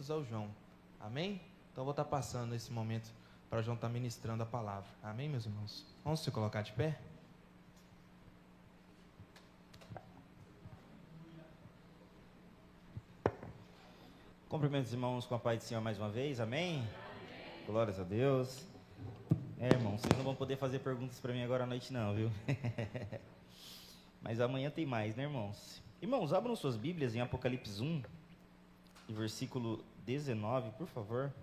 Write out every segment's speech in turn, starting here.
juntos ao João. Amém? Então eu vou estar passando esse momento para o João estar ministrando a palavra. Amém, meus irmãos? Vamos se colocar de pé? Cumprimento os irmãos com a paz do Senhor mais uma vez, amém? Glórias a Deus. Irmãos, vocês não vão poder fazer perguntas para mim agora à noite não, viu? Mas amanhã tem mais, né, irmãos? Irmãos, abram suas Bíblias em Apocalipse 1, versículo 19, por favor.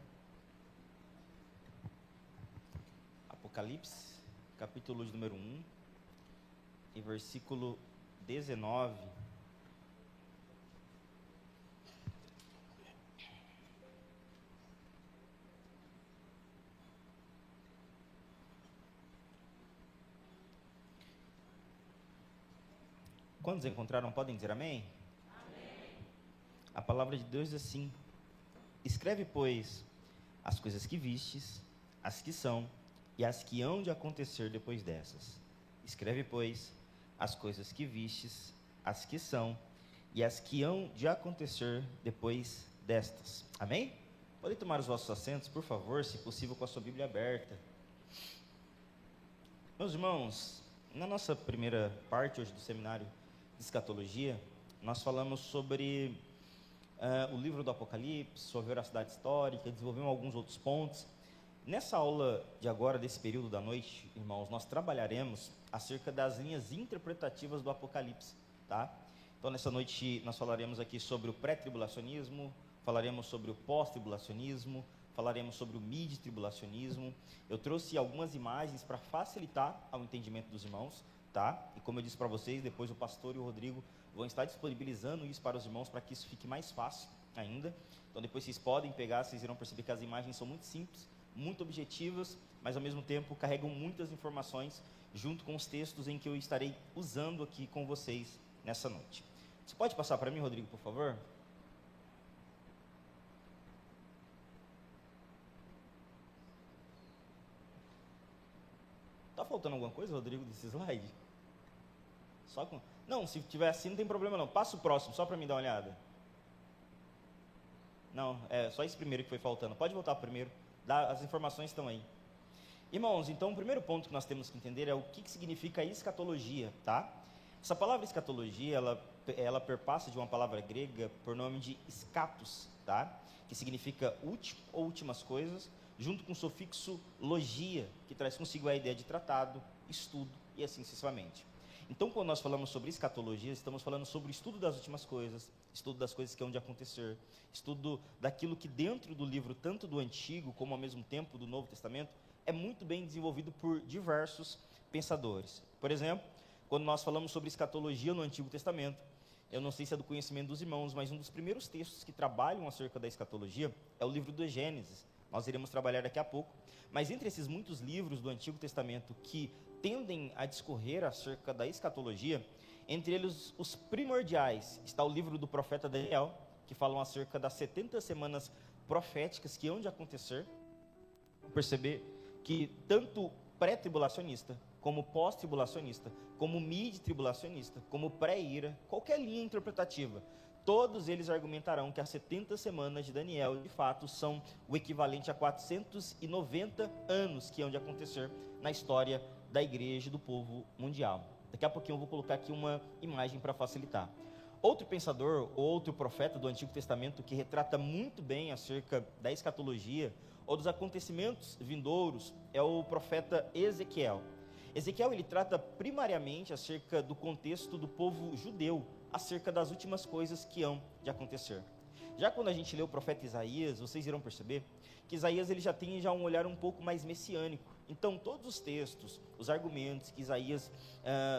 Apocalipse, capítulo de número 1, e versículo 19. Quantos encontraram podem dizer amém? Amém. A palavra de Deus diz assim: escreve, pois, as coisas que vistes, as que são e as que hão de acontecer depois dessas. Escreve, pois, as coisas que vistes, as que são e as que hão de acontecer depois destas. Amém? Podem tomar os vossos assentos, por favor, se possível, com a sua Bíblia aberta. Meus irmãos, na nossa primeira parte hoje do seminário de escatologia, nós falamos sobre o livro do Apocalipse, sobre veracidade histórica, desenvolvemos alguns outros pontos. Nessa aula de agora, desse período da noite, irmãos, nós trabalharemos acerca das linhas interpretativas do Apocalipse, tá? Então, nessa noite, nós falaremos aqui sobre o pré-tribulacionismo, falaremos sobre o pós-tribulacionismo, falaremos sobre o mid-tribulacionismo. Eu trouxe algumas imagens para facilitar o entendimento dos irmãos, tá? E como eu disse para vocês, depois o pastor e o Rodrigo vão estar disponibilizando isso para os irmãos, para que isso fique mais fácil ainda. Então, depois vocês podem pegar, vocês irão perceber que as imagens são muito simples, muito objetivas, mas ao mesmo tempo carregam muitas informações, junto com os textos em que eu estarei usando aqui com vocês nessa noite. Você pode passar para mim, Rodrigo, por favor? Tá faltando alguma coisa, Rodrigo, desse slide? Só com... Não, se tiver assim não tem problema não. Passa o próximo, só para mim dar uma olhada. Não, é só esse primeiro que foi faltando. Pode voltar pro primeiro. As informações estão aí. Irmãos, então o primeiro ponto que nós temos que entender é o que significa escatologia, tá? Essa palavra escatologia, ela perpassa de uma palavra grega por nome de scatos, tá? Que significa último ou últimas coisas, junto com o sufixo logia, que traz consigo a ideia de tratado, estudo e assim sucessivamente. Então, quando nós falamos sobre escatologia, estamos falando sobre o estudo das últimas coisas, estudo das coisas que hão de acontecer, estudo daquilo que dentro do livro, tanto do Antigo como ao mesmo tempo do Novo Testamento, é muito bem desenvolvido por diversos pensadores. Por exemplo, quando nós falamos sobre escatologia no Antigo Testamento, eu não sei se é do conhecimento dos irmãos, mas um dos primeiros textos que trabalham acerca da escatologia é o livro do Gênesis. Nós iremos trabalhar daqui a pouco. Mas entre esses muitos livros do Antigo Testamento que tendem a discorrer acerca da escatologia, entre eles os primordiais está o livro do profeta Daniel, que falam acerca das 70 semanas proféticas que hão de acontecer. Perceber que tanto pré-tribulacionista, como pós-tribulacionista, como mid-tribulacionista, como pré-ira, qualquer linha interpretativa, todos eles argumentarão que as 70 semanas de Daniel, de fato, são o equivalente a 490 anos que hão de acontecer na história da igreja e do povo mundial. Daqui a pouquinho eu vou colocar aqui uma imagem para facilitar. Outro pensador, outro profeta do Antigo Testamento que retrata muito bem acerca da escatologia ou dos acontecimentos vindouros é o profeta Ezequiel. Ezequiel, ele trata primariamente acerca do contexto do povo judeu, acerca das últimas coisas que hão de acontecer. Já quando a gente lê o profeta Isaías, vocês irão perceber que Isaías ele já tem um olhar um pouco mais messiânico. Então, todos os textos, os argumentos que Isaías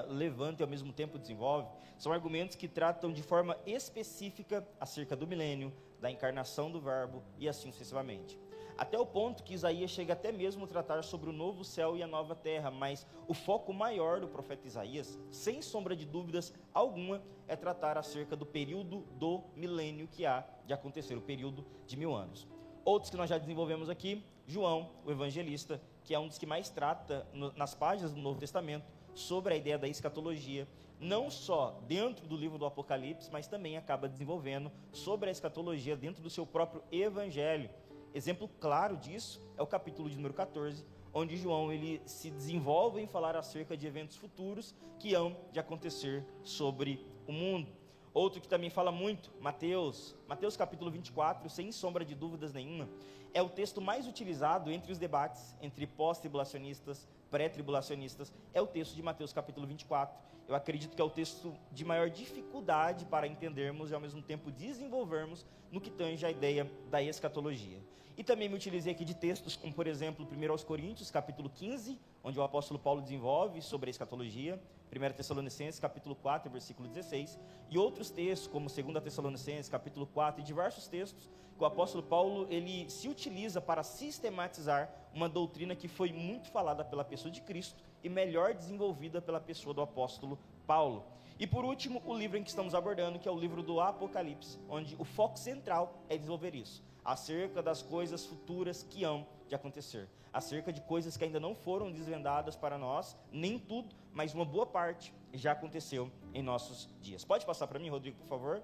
levanta e ao mesmo tempo desenvolve, são argumentos que tratam de forma específica acerca do milênio, da encarnação do verbo e assim sucessivamente. Até o ponto que Isaías chega até mesmo a tratar sobre o novo céu e a nova terra, mas o foco maior do profeta Isaías, sem sombra de dúvidas alguma, é tratar acerca do período do milênio que há de acontecer, o período de 1000 anos. Outros que nós já desenvolvemos aqui, João, o evangelista, que é um dos que mais trata nas páginas do Novo Testamento sobre a ideia da escatologia, não só dentro do livro do Apocalipse, mas também acaba desenvolvendo sobre a escatologia dentro do seu próprio evangelho. Exemplo claro disso é o capítulo de número 14, onde João ele se desenvolve em falar acerca de eventos futuros que hão de acontecer sobre o mundo. Outro que também fala muito, Mateus capítulo 24, sem sombra de dúvidas nenhuma, é o texto mais utilizado entre os debates entre pós-tribulacionistas, pré-tribulacionistas, é o texto de Mateus capítulo 24. Eu acredito que é o texto de maior dificuldade para entendermos e ao mesmo tempo desenvolvermos no que tange a ideia da escatologia. E também me utilizei aqui de textos como, por exemplo, 1 Coríntios capítulo 15, onde o apóstolo Paulo desenvolve sobre a escatologia, 1 Tessalonicenses capítulo 4, versículo 16, e outros textos como 2 Tessalonicenses capítulo 4 e diversos textos que o apóstolo Paulo ele se utiliza para sistematizar uma doutrina que foi muito falada pela pessoa de Cristo e melhor desenvolvida pela pessoa do apóstolo Paulo. E por último, o livro em que estamos abordando, que é o livro do Apocalipse, onde o foco central é desenvolver isso, acerca das coisas futuras que hão de acontecer, acerca de coisas que ainda não foram desvendadas para nós, nem tudo, mas uma boa parte já aconteceu em nossos dias. Pode passar para mim, Rodrigo, por favor?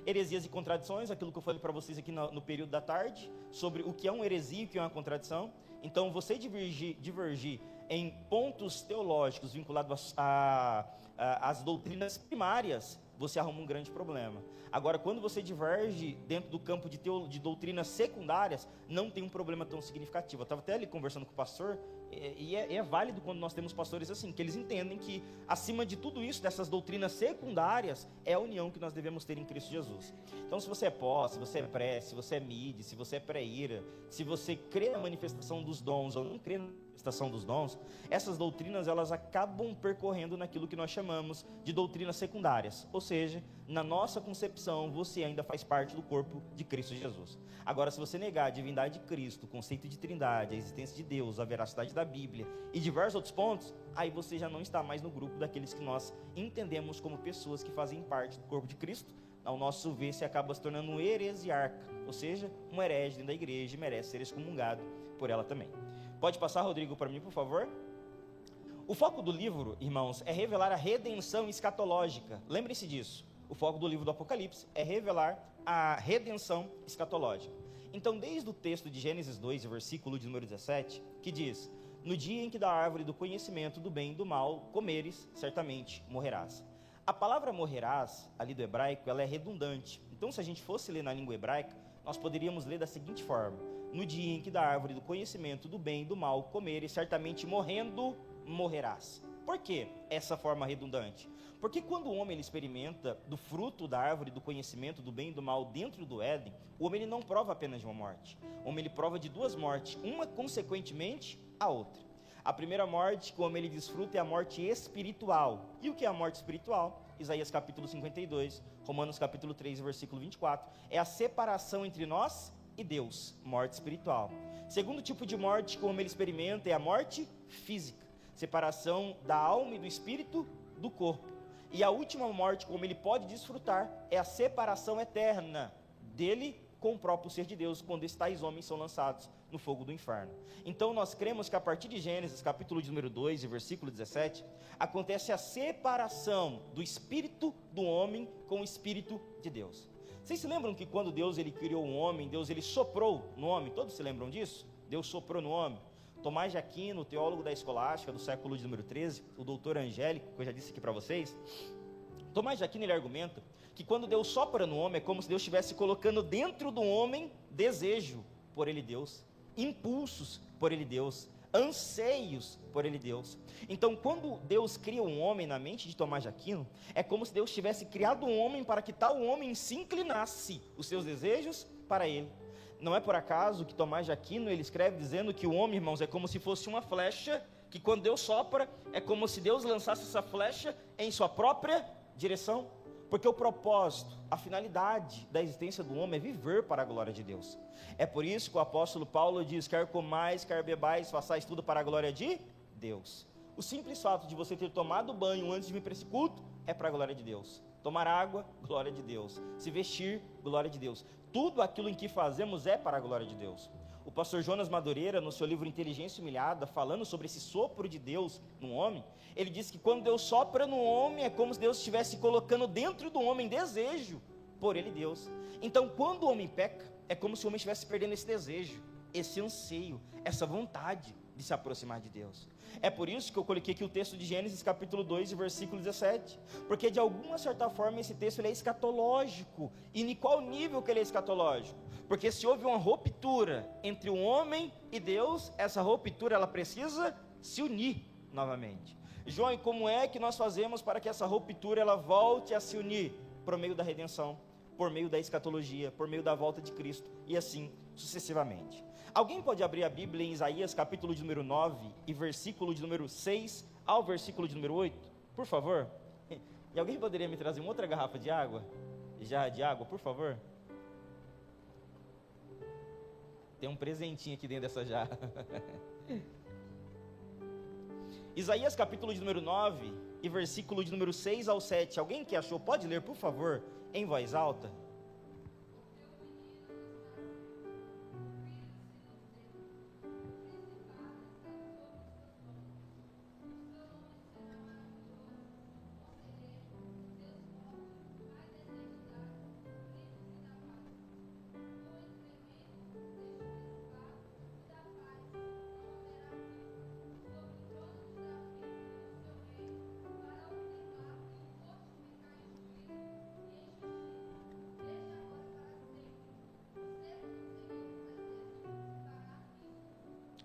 Heresias e contradições, aquilo que eu falei para vocês aqui no período da tarde, sobre o que é uma heresia e o que é uma contradição. Então, você divergir em pontos teológicos vinculados às doutrinas primárias, você arruma um grande problema. Agora, quando você diverge dentro do campo de doutrinas secundárias, não tem um problema tão significativo. Eu estava até ali conversando com o pastor, e é válido quando nós temos pastores assim, que eles entendem que, acima de tudo isso, dessas doutrinas secundárias, é a união que nós devemos ter em Cristo Jesus. Então, se você é pós, se você é pré, se você é mid, se você é pré-ira, se você crê na manifestação dos dons ou não crê na manifestação dos dons, essas doutrinas elas acabam percorrendo naquilo que nós chamamos de doutrinas secundárias, ou seja, na nossa concepção você ainda faz parte do corpo de Cristo Jesus. Agora, se você negar a divindade de Cristo, o conceito de trindade, a existência de Deus, a veracidade da Bíblia e diversos outros pontos, aí você já não está mais no grupo daqueles que nós entendemos como pessoas que fazem parte do corpo de Cristo. Ao nosso ver, se acaba se tornando um heresiarca, ou seja, um herege dentro da igreja e merece ser excomungado por ela também. Pode passar, Rodrigo, para mim, por favor? O foco do livro, irmãos, é revelar a redenção escatológica. Lembre-se disso. O foco do livro do Apocalipse é revelar a redenção escatológica. Então, desde o texto de Gênesis 2, versículo de número 17, que diz: no dia em que da árvore do conhecimento do bem e do mal comeres, certamente morrerás. A palavra morrerás, ali do hebraico, ela é redundante. Então, se a gente fosse ler na língua hebraica, nós poderíamos ler da seguinte forma: no dia em que da árvore do conhecimento do bem e do mal comeres, certamente morrendo, morrerás. Por que essa forma redundante? Porque quando o homem ele experimenta do fruto da árvore do conhecimento do bem e do mal dentro do Éden, o homem ele não prova apenas de uma morte. O homem ele prova de duas mortes, uma consequentemente a outra. A primeira morte que o homem ele desfruta é a morte espiritual. E o que é a morte espiritual? Isaías capítulo 52, Romanos capítulo 3, versículo 24. É a separação entre nós e Deus, morte espiritual. Segundo tipo de morte que o homem experimenta é a morte física, separação da alma e do espírito do corpo. E a última morte que o homem pode desfrutar é a separação eterna dele com o próprio ser de Deus, quando esses tais homens são lançados no fogo do inferno. Então nós cremos que a partir de Gênesis, capítulo de número 2, versículo 17, acontece a separação do espírito do homem com o espírito de Deus. Vocês se lembram que quando Deus ele criou um homem, Deus ele soprou no homem? Todos se lembram disso? Deus soprou no homem. Tomás de Aquino, teólogo da escolástica do século de número 13, o doutor Angélico, que eu já disse aqui para vocês, Tomás de Aquino ele argumenta que quando Deus sopra no homem, é como se Deus estivesse colocando dentro do homem desejo por ele Deus, impulsos por ele Deus, anseios por ele Deus. Então, quando Deus cria um homem na mente de Tomás de Aquino, é como se Deus tivesse criado um homem para que tal homem se inclinasse os seus desejos para ele. Não é por acaso que Tomás de Aquino ele escreve dizendo que o homem, irmãos, é como se fosse uma flecha, que quando Deus sopra, é como se Deus lançasse essa flecha em sua própria direção. Porque o propósito, a finalidade da existência do homem é viver para a glória de Deus. É por isso que o apóstolo Paulo diz: quer comais, quer bebais, façais tudo para a glória de Deus. O simples fato de você ter tomado banho antes de vir para esse culto é para a glória de Deus. Tomar água, glória de Deus. Se vestir, glória de Deus. Tudo aquilo em que fazemos é para a glória de Deus. O pastor Jonas Madureira, no seu livro Inteligência Humilhada, falando sobre esse sopro de Deus no homem, ele diz que quando Deus sopra no homem, é como se Deus estivesse colocando dentro do homem desejo por ele Deus. Então, quando o homem peca, é como se o homem estivesse perdendo esse desejo, esse anseio, essa vontade de se aproximar de Deus. É por isso que eu coloquei aqui o texto de Gênesis capítulo 2, versículo 17, porque de alguma certa forma esse texto ele é escatológico. E em qual nível que ele é escatológico? Porque se houve uma ruptura entre o homem e Deus, essa ruptura ela precisa se unir novamente. João, e como é que nós fazemos para que essa ruptura ela volte a se unir? Por meio da redenção, por meio da escatologia, por meio da volta de Cristo, e assim sucessivamente. Alguém pode abrir a Bíblia em Isaías capítulo de número 9 e versículo de número 6 ao versículo de número 8, por favor? E alguém poderia me trazer uma outra garrafa de água? Jarra de água, por favor? Tem um presentinho aqui dentro dessa jarra. Isaías capítulo de número 9 e versículo de número 6 ao 7. Alguém que achou, pode ler, por favor, em voz alta?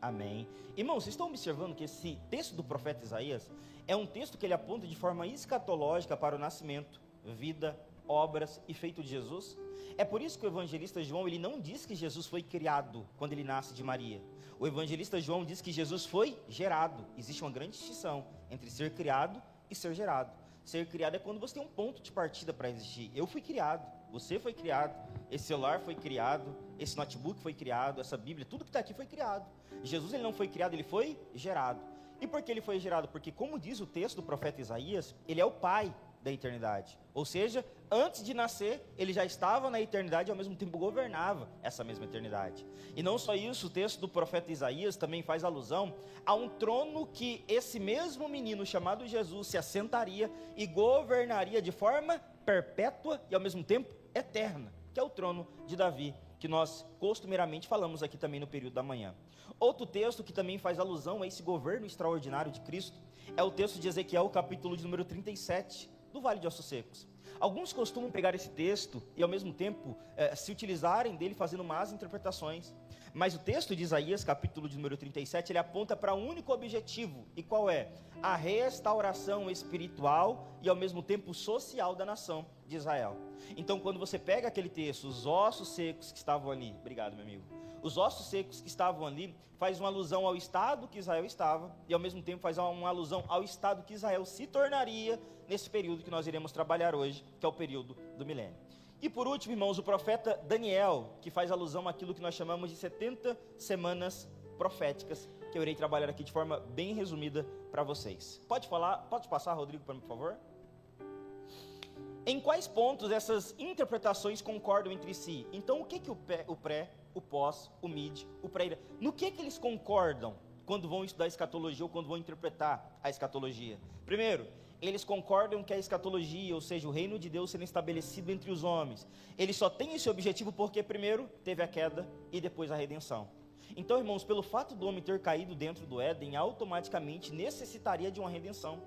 Amém. Irmãos, vocês estão observando que esse texto do profeta Isaías é um texto que ele aponta de forma escatológica para o nascimento, vida, obras e feito de Jesus? É por isso que o evangelista João, ele não diz que Jesus foi criado quando ele nasce de Maria. O evangelista João diz que Jesus foi gerado. Existe uma grande distinção entre ser criado e ser gerado. Ser criado é quando você tem um ponto de partida para existir. Eu fui criado, você foi criado, esse celular foi criado, esse notebook foi criado, essa Bíblia, tudo que está aqui foi criado. Jesus ele não foi criado, ele foi gerado. E por que ele foi gerado? Porque, como diz o texto do profeta Isaías, ele é o pai da eternidade. Ou seja, antes de nascer, ele já estava na eternidade e ao mesmo tempo governava essa mesma eternidade. E não só isso, o texto do profeta Isaías também faz alusão a um trono que esse mesmo menino chamado Jesus se assentaria e governaria de forma perpétua e ao mesmo tempo eterna, que é o trono de Davi, que nós costumeiramente falamos aqui também no período da manhã. Outro texto que também faz alusão a esse governo extraordinário de Cristo é o texto de Ezequiel, capítulo de número 37, do Vale de Ossos Secos. Alguns costumam pegar esse texto e ao mesmo tempo se utilizarem dele fazendo más interpretações. Mas o texto de Isaías, capítulo de número 37, ele aponta para um único objetivo. E qual é? A restauração espiritual e ao mesmo tempo social da nação de Israel. Então, quando você pega aquele texto, os ossos secos que estavam ali, obrigado, meu amigo, os ossos secos que estavam ali, faz uma alusão ao estado que Israel estava, e ao mesmo tempo faz uma alusão ao estado que Israel se tornaria nesse período que nós iremos trabalhar hoje, que é o período do milênio. E por último, irmãos, o profeta Daniel, que faz alusão àquilo que nós chamamos de 70 semanas proféticas, que eu irei trabalhar aqui de forma bem resumida para vocês. Pode passar, Rodrigo, para mim, por favor? Em quais pontos essas interpretações concordam entre si? Então, o que o pré, o pós, o mid, o pré... No que eles concordam quando vão estudar escatologia ou quando vão interpretar a escatologia? Primeiro, eles concordam que a escatologia, ou seja, o reino de Deus sendo estabelecido entre os homens, ele só tem esse objetivo porque primeiro teve a queda e depois a redenção. Então, irmãos, pelo fato do homem ter caído dentro do Éden, automaticamente necessitaria de uma redenção.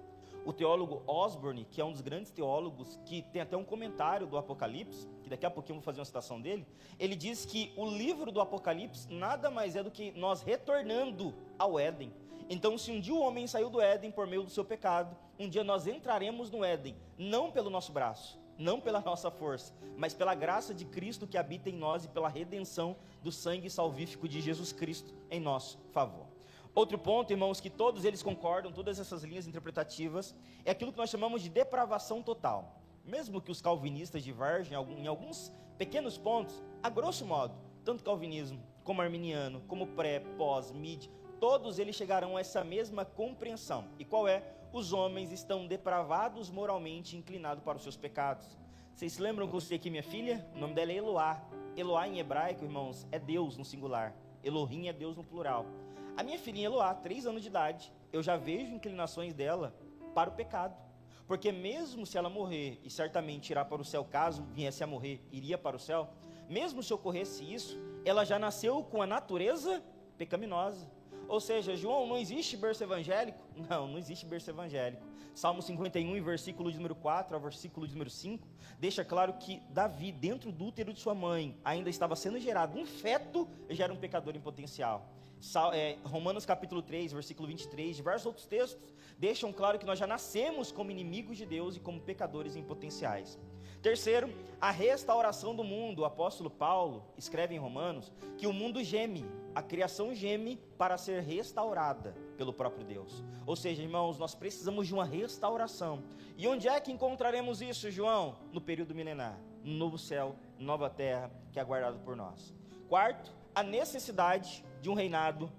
O teólogo Osborne, que é um dos grandes teólogos, que tem até um comentário do Apocalipse, que daqui a pouquinho eu vou fazer uma citação dele, ele diz que o livro do Apocalipse nada mais é do que nós retornando ao Éden. Então, se um dia o homem saiu do Éden por meio do seu pecado, um dia nós entraremos no Éden, não pelo nosso braço, não pela nossa força, mas pela graça de Cristo que habita em nós e pela redenção do sangue salvífico de Jesus Cristo em nosso favor. Outro ponto, irmãos, que todos eles concordam, todas essas linhas interpretativas, é aquilo que nós chamamos de depravação total. Mesmo que os calvinistas divergem em alguns pequenos pontos, a grosso modo, tanto calvinismo, como arminiano, como pré, pós, mid, todos eles chegarão a essa mesma compreensão. E qual é? Os homens estão depravados moralmente, inclinados para os seus pecados. Vocês se lembram que eu citei aqui minha filha? O nome dela é Eloá. Eloá em hebraico, irmãos, é Deus no singular. Elohim é Deus no plural. A minha filhinha Eloá, 3 anos de idade, eu já vejo inclinações dela para o pecado. Porque mesmo se ela morrer, e certamente irá para o céu, caso viesse a morrer, iria para o céu, mesmo se ocorresse isso, ela já nasceu com a natureza pecaminosa. Ou seja, João, não existe berço evangélico? Não existe berço evangélico. Salmo 51, versículo de número 4 ao versículo de número 5, deixa claro que Davi, dentro do útero de sua mãe, ainda estava sendo gerado. Um feto gera um pecador em potencial. Romanos capítulo 3, versículo 23, diversos outros textos deixam claro que nós já nascemos como inimigos de Deus e como pecadores em potenciais. Terceiro, a restauração do mundo. O apóstolo Paulo escreve em Romanos que o mundo geme, a criação geme para ser restaurada pelo próprio Deus. Ou seja, irmãos, nós precisamos de uma restauração. E onde é que encontraremos isso, João? No período milenar, no novo céu, nova terra, que é aguardado por nós. Quarto, a necessidade de um reinado,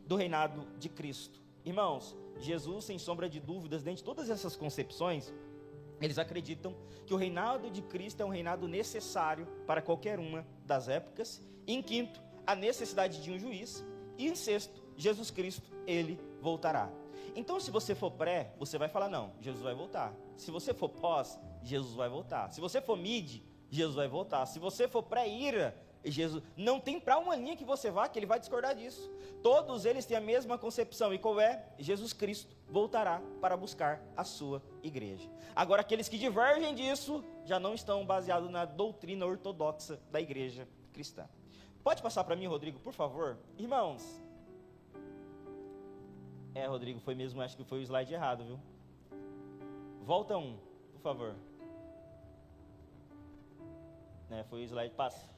do reinado de Cristo. Irmãos, Jesus, sem sombra de dúvidas, dentro de todas essas concepções, eles acreditam que o reinado de Cristo é um reinado necessário para qualquer uma das épocas. E em quinto, a necessidade de um juiz. E em sexto, Jesus Cristo, ele voltará. Então, se você for pré, você vai falar, não, Jesus vai voltar. Se você for pós, Jesus vai voltar. Se você for mid, Jesus vai voltar. Se você for pré-ira, Jesus, não tem para uma linha que você vá que ele vai discordar disso. Todos eles têm a mesma concepção. E qual é? Jesus Cristo voltará para buscar a sua igreja. Agora, aqueles que divergem disso já não estão baseados na doutrina ortodoxa da igreja cristã. Pode passar para mim, Rodrigo, por favor? Irmãos. Rodrigo, foi mesmo, acho que foi o slide errado, viu? Volta um, por favor. Foi o slide, passa.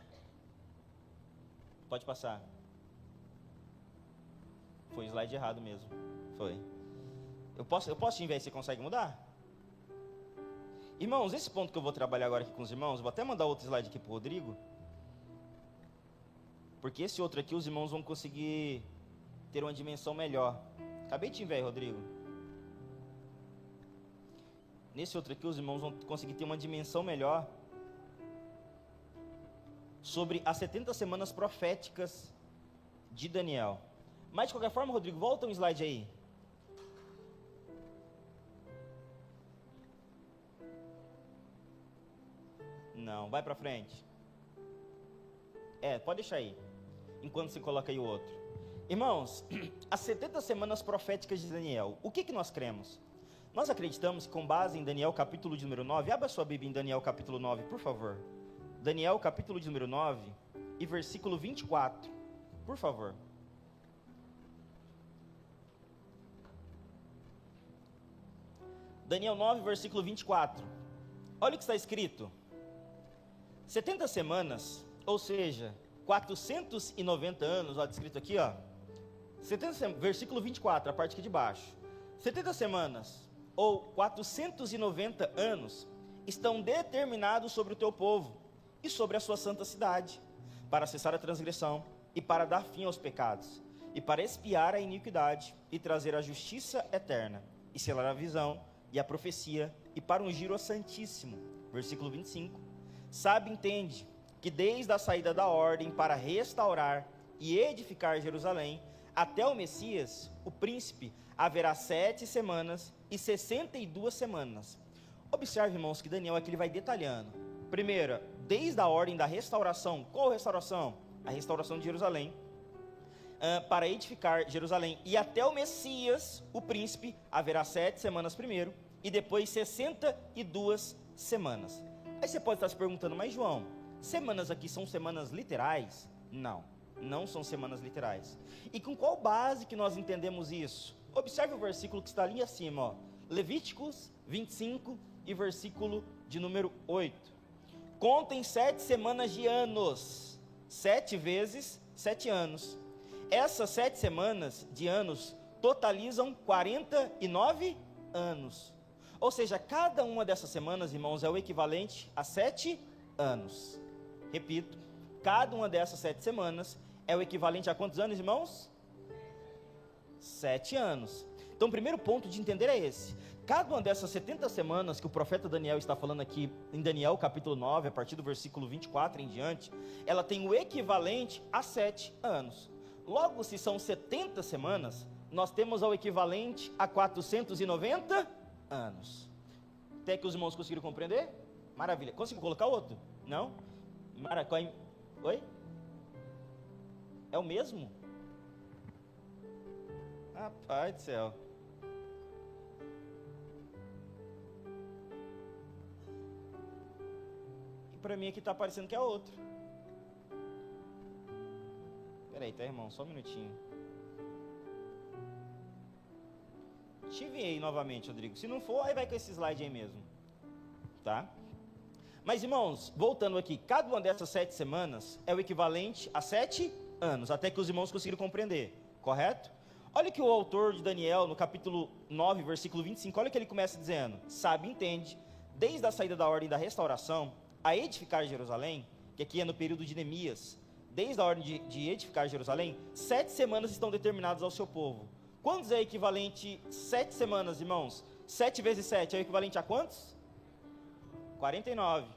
Pode passar. Foi o slide errado mesmo. Foi. Eu posso te enviar, você consegue mudar? Irmãos, esse ponto que eu vou trabalhar agora aqui com os irmãos, vou até mandar outro slide aqui para o Rodrigo. Porque esse outro aqui os irmãos vão conseguir ter uma dimensão melhor. Acabei de te enviar, Rodrigo. Nesse outro aqui os irmãos vão conseguir ter uma dimensão melhor sobre as 70 semanas proféticas de Daniel. Mas de qualquer forma, Rodrigo, volta um slide aí. Não, vai para frente. Pode deixar aí, enquanto você coloca aí o outro. Irmãos, as 70 semanas proféticas de Daniel, o que nós cremos? Nós acreditamos que com base em Daniel capítulo de número 9, abra sua Bíblia em Daniel capítulo 9, por favor. Daniel capítulo de número 9 e versículo 24, por favor. Daniel 9, versículo 24. Olha o que está escrito. 70 semanas, ou seja, 490 anos, olha, escrito aqui, ó. Versículo 24, a parte aqui de baixo. 70 semanas, ou 490 anos, estão determinados sobre o teu povo e sobre a sua santa cidade, para cessar a transgressão e para dar fim aos pecados, e para expiar a iniquidade e trazer a justiça eterna, e selar a visão e a profecia, e para ungir o Santíssimo. Versículo 25. Sabe, entende, que desde a saída da ordem para restaurar e edificar Jerusalém, até o Messias, o príncipe, haverá 7 semanas e 62 semanas. Observe, irmãos, que Daniel aqui ele vai detalhando. Primeiro, desde a ordem da restauração. Qual restauração? A restauração de Jerusalém. Para edificar Jerusalém. E até o Messias, o príncipe, haverá 7 semanas primeiro. E depois 62 semanas. Aí você pode estar se perguntando, mas João, semanas aqui são semanas literais? Não são semanas literais. E com qual base que nós entendemos isso? Observe o versículo que está ali acima, ó. Levíticos 25 e versículo de número 8. Contem 7 semanas de anos. 7 vezes 7 anos. Essas 7 semanas de anos totalizam 49 anos. Ou seja, cada uma dessas semanas, irmãos, é o equivalente a 7 anos. Repito, cada uma dessas 7 semanas é o equivalente a quantos anos, irmãos? 7 anos. Então, o primeiro ponto de entender é esse. cada uma dessas 70 semanas que o profeta Daniel está falando aqui, em Daniel capítulo 9, a partir do versículo 24 em diante, ela tem o equivalente a 7 anos. Logo, se são 70 semanas, nós temos o equivalente a 490 anos. Até que os irmãos conseguiram compreender? Maravilha. Conseguiu colocar outro? Não? Oi? É o mesmo? Rapaz do céu. E para mim aqui está parecendo que é outro. Peraí, tá, irmão? Só um minutinho. Te enviei novamente, Rodrigo. Se não for, aí vai com esse slide aí mesmo. Tá? Mas, irmãos, voltando aqui, cada uma dessas 7 semanas é o equivalente a 7 anos, até que os irmãos conseguiram compreender, correto? Olha que o autor de Daniel, no capítulo 9, versículo 25, olha o que ele começa dizendo: sabe, entende, desde a saída da ordem da restauração, a edificar Jerusalém, que aqui é no período de Neemias, desde a ordem de edificar Jerusalém, 7 semanas estão determinadas ao seu povo. Quantos é equivalente 7 semanas, irmãos? 7 vezes 7 é equivalente a quantos? 49.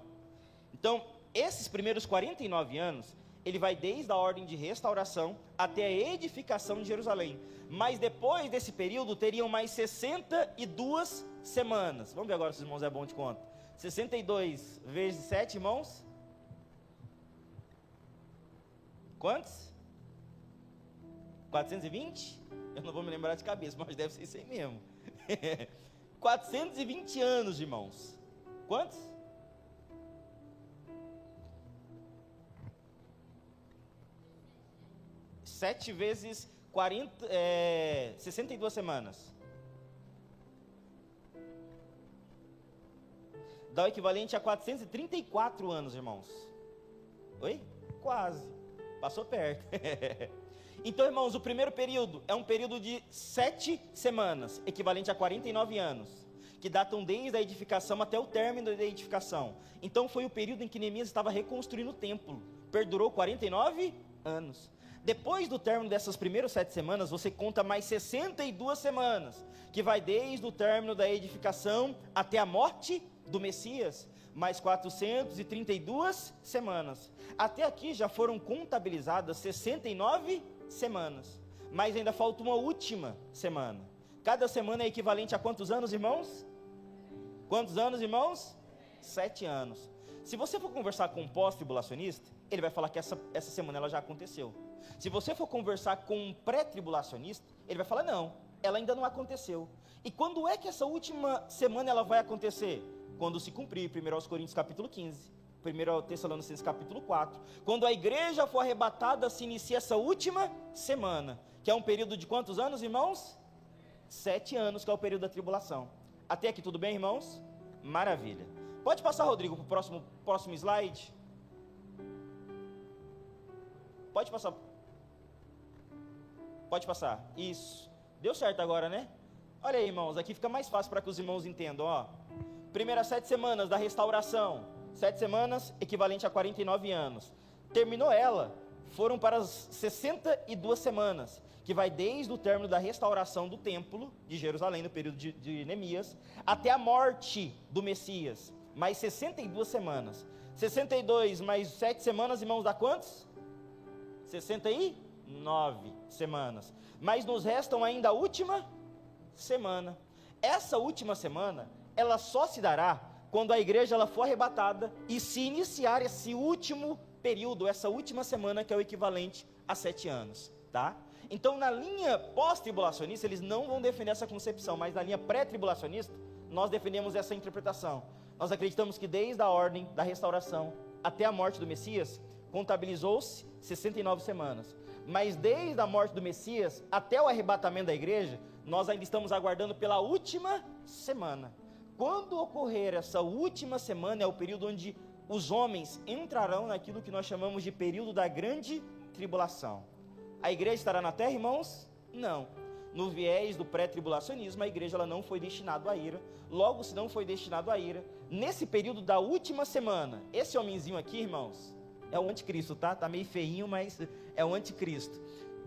Então, esses primeiros 49 anos, ele vai desde a ordem de restauração até a edificação de Jerusalém. Mas depois desse período, teriam mais 62 semanas. Vamos ver agora se os irmãos é bom de conta. 62 vezes 7, irmãos? Quantos? 420? Eu não vou me lembrar de cabeça, mas deve ser isso aí mesmo. 420 anos, irmãos. Quantos? Sete vezes 62 semanas. Dá o equivalente a 434 anos, irmãos. Oi? Quase. Passou perto. Então, irmãos, o primeiro período é um período de 7 semanas, equivalente a 49 anos, que datam desde a edificação até o término da edificação. Então, foi o período em que Neemias estava reconstruindo o templo. Perdurou 49 anos. Depois do término dessas primeiras 7 semanas, você conta mais 62 semanas, que vai desde o término da edificação até a morte do Messias, mais 432 semanas. Até aqui já foram contabilizadas 69 semanas, mas ainda falta uma última semana. Cada semana é equivalente a quantos anos, irmãos? Quantos anos, irmãos? 7 anos. Se você for conversar com um pós-tribulacionista, ele vai falar que essa semana ela já aconteceu. Se você for conversar com um pré-tribulacionista, ele vai falar, não, ela ainda não aconteceu. E quando é que essa última semana ela vai acontecer? Quando se cumprir 1 Coríntios capítulo 15, 1 Tessalonicenses capítulo 4. Quando a igreja for arrebatada, se inicia essa última semana, que é um período de quantos anos, irmãos? 7 anos, que é o período da tribulação. Até aqui tudo bem, irmãos? Maravilha. Pode passar, Rodrigo, para o próximo slide. Pode passar. Pode passar. Isso. Deu certo agora, né? Olha aí, irmãos, aqui fica mais fácil para que os irmãos entendam, ó. Primeiras 7 semanas da restauração. 7 semanas, equivalente a 49 anos. Terminou ela, foram para as 62 semanas, que vai desde o término da restauração do templo de Jerusalém, no período de Neemias, até a morte do Messias. Mais 62 semanas. 62 mais 7 semanas, irmãos, dá quantos? 69 semanas. Mas nos restam ainda a última semana. Essa última semana, ela só se dará quando a igreja ela for arrebatada e se iniciar esse último período, essa última semana, que é o equivalente a 7 anos, tá? Então, na linha pós-tribulacionista, eles não vão defender essa concepção, mas na linha pré-tribulacionista, nós defendemos essa interpretação. Nós acreditamos que desde a ordem da restauração até a morte do Messias, contabilizou-se 69 semanas. Mas desde a morte do Messias até o arrebatamento da igreja, nós ainda estamos aguardando pela última semana. Quando ocorrer essa última semana, é o período onde os homens entrarão naquilo que nós chamamos de período da grande tribulação. A igreja estará na terra, irmãos? Não. No viés do pré-tribulacionismo, a igreja ela não foi destinada à ira. Logo, se não foi destinado à ira, nesse período da última semana, esse homenzinho aqui, irmãos, é o anticristo, tá? Tá meio feinho, mas é o anticristo.